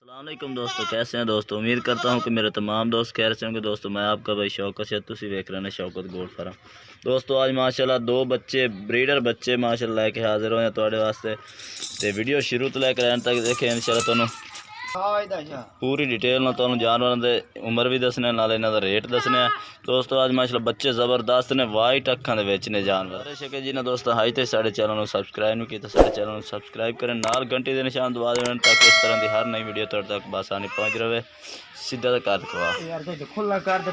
अस्सलामुअलैकुम दोस्तों, कैसे हैं दोस्तों। उम्मीद करता हूं कि मेरे तमाम दोस्त खैर से होंगे। दोस्तों मैं आपका भाई शौकत है, तुसी वेख रहे हैं शौकत गोल्ड फार्म। दोस्तों आज माशाल्लाह दो बच्चे ब्रीडर बच्चे माशाल्लाह लैके हाजिर होए तुहाडे वास्ते। ते वीडियो शुरू तो लैके एंड तक देखें इंशाल्लाह तुहानू पूरी डिटेल ना तुहानू जानवरों के उम्र भी दसने नाल इन्हां दा रेट दसने। दोस्तों आज माशाल्लाह बच्चे ज़बरदस्त ने, वाइट अखां दे विच ने जानवर। शके जी ने दोस्तों हाई तो साढ़े चैनल सब्सक्राइब नहीं किया, साढ़े चैनल सब्सक्राइब करें, नाल घंटी के निशान दबा दें ताकि इस तरह की हर नई वीडियो तुहाडे तक बसानी पहुँच रहे। सीधा तो कर दो।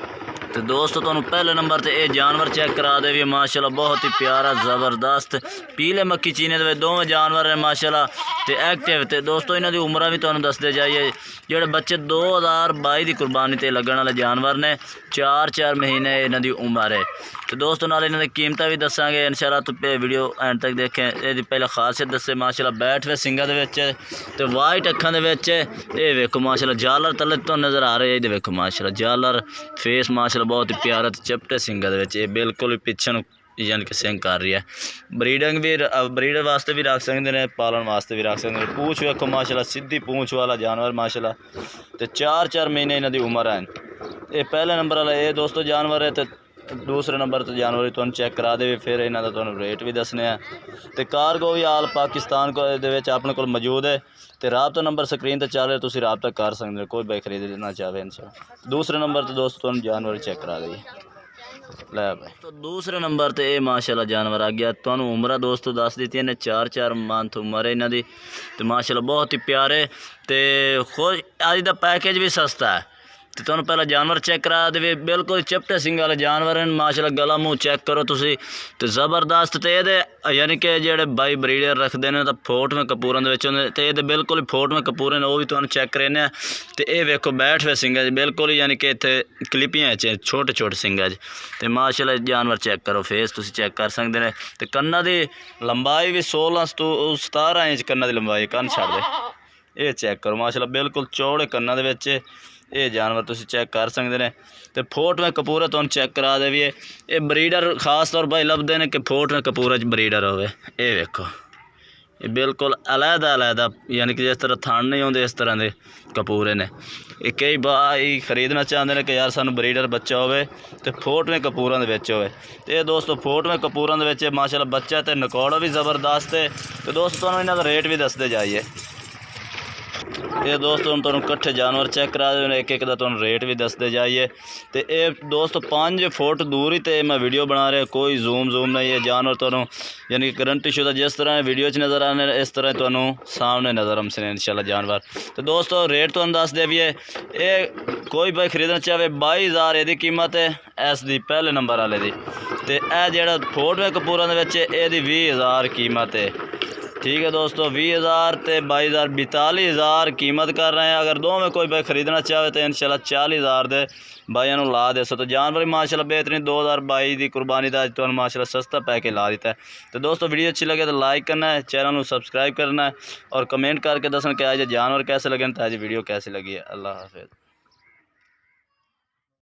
तो दोस्तों तुहानू पहले नंबर ते ये जानवर चेक करा दे भी माशाल्लाह बहुत ही प्यारा ज़बरदस्त पीले मक्की चीने दे दोवें जानवर हैं माशाल्लाह ते एक्टिव। तो दोस्तों इन्हां दी उम्रां भी तुहानू दसदे जाइए। जेह्ड़े बच्चे 2022 की कुर्बानी ते लगन वाले जानवर ने, 4 महीने इन्हां दी उम्र है। तो दोस्तों नाल इन्हां दी कीमतां भी दसांगे इंशाल्लाह। तो वीडियो एंड तक देखें। इहदी पहले खासियत दसे माशाल्लाह बैठ वे सिंगा दे विच ते वाइट अखां दे विच ये वेखो माशाल्लाह जालर तले तो नज़र आ रहे हैं। वेखो माशाल्लाह जालर फेस माशाल्लाह बहुत ही प्यारा ते चिपटे सिंगा दे विच ये बिल्कुल ही पिछे यानी कि सिंग कर रही है। ब्रीडिंग भी ब्रीडर वास्ते भी रख सकते हैं, पालन वास्ते भी रख सकते हैं। पूँछ वेखो माशाल्लाह सीधी पूँछ वाला जानवर माशाल्लाह। तो 4 महीने इन्हां दी उम्र है। ये पहले नंबर वाला ये दोस्तों जानवर है। तो दूसरे नंबर तो जानवर तुहानू चेक करा दे फिर इन्हां दा तुहानू रेट भी दसने। तो कार्गो भी आल पाकिस्तान को अपने को मौजूद है। तो राबता नंबर स्क्रीन पर चल रहा, तुसीं राबता कर सकते हो कोई बाई खरीदना चाहे इंशाल्लाह। दूसरे नंबर तो दोस्तों तुहानू जानवर चेक करा देगी लै भाई। तो दूसरे नंबर तो ये माशाल्लाह जानवर आ गया। तुहानू उम्र दोस्तों दस दी इन्हें 4 मंथ उम्र है इन्हां दी। तो माशाल्लाह बहुत ही प्यारे तो खुश। अज दा पैकेज भी सस्ता है। तो तुहानू पहला जानवर चेक करा दे, बिल्कुल चिपटे सिंग वाले जानवर हैं माशाल्लाह। गला मूँह चेक करो तुसी तो ज़बरदस्त। तो ये यानी कि जेह्ड़े बाई ब्रीडर रखते हैं तो फोटवें कपूरां दे विच होंदे, तो ये बिल्कुल ही फोटवें कपूरे ने, वो भी तुहानू चेक करेने। तो ये वेखो बैठ वे सिंगा बिल्कुल ही यानी कि इत्थे क्लिपियां च छोटे छोटे सिंगा च। तो माशाल्लाह जानवर चेक करो, फेस तुसी चेक कर सकते हैं। तो कन्ना की लंबाई भी 16 तो 17 इंच कन्ना की लंबाई, कन्न छड़ दे ये चेक करो माशाल्लाह बिल्कुल चौड़े कन्ना दे विच ये जानवर तुसी चेक कर सकते हैं। तो फोटवें कपूरा तुहानू चेक करा दे भी ये ब्रीडर खास तौर पर लभदे हैं कि फोटवें कपूरा च ब्रीडर होवे। ये वेखो ये बिल्कुल अलहदा यानी कि जिस तरह थन नहीं होंगे इस तरह के कपूरे ने। ये कई भाई खरीदना चाहते हैं कि यार सानू ब्रीडर बच्चा होवे तो फोटवें कपूरां दे विच होवे। तो ये दोस्तों फोटवें कपूरां दे विच माशाल्लाह बच्चा तो नकौड़ा भी ज़बरदस्त है। तो दोस्तों तुहानू इन्हां दा रेट भी दसदे जाइए। ये दोस्तों हम तुहानू कट्ठे जानवर चेक करा दे, एक दा तुहानू रेट भी दसदे जाइए। तो ये दोस्तों 5 फुट दूर ही तो मैं वीडियो बना रहा, कोई जूम नहीं है। जानवर तुहानू यानी कि गारंटी शुदा जिस तरह वीडियो च नज़र आने इस तरह तुहानू सामने नज़र आमसे इंशाल्लाह जानवर। तो दोस्तों रेट तुहानू दस दे भी ये कोई भाई खरीदना चाहे 22,000 ये कीमत है इस दी पहले नंबर वाले दी। तो यह जेह्ड़ा फोटवें कपूरां दे विच इहदी 20,000 कीमत है। ठीक है दोस्तों 20,000 तो 22,000 42,000 कीमत कर रहे हैं। अगर दो में कोई भाई खरीदना चाहे तो इंशाल्लाह 40,000 दे भाइयों ला दे सो। तो जानवर माशाल्लाह बेहतरीन 2022 की कुर्बानी का तो माशाल्लाह सस्ता पैके ला देता है। तो दोस्तों वीडियो अच्छी लगे तो लाइक करना है, चैनल को सब्सक्राइब करना है और कमेंट करके दसना कि आज जानवर कैसे लगे, तो आज वीडियो कैसी लगी है। अल्लाह हाफिज़।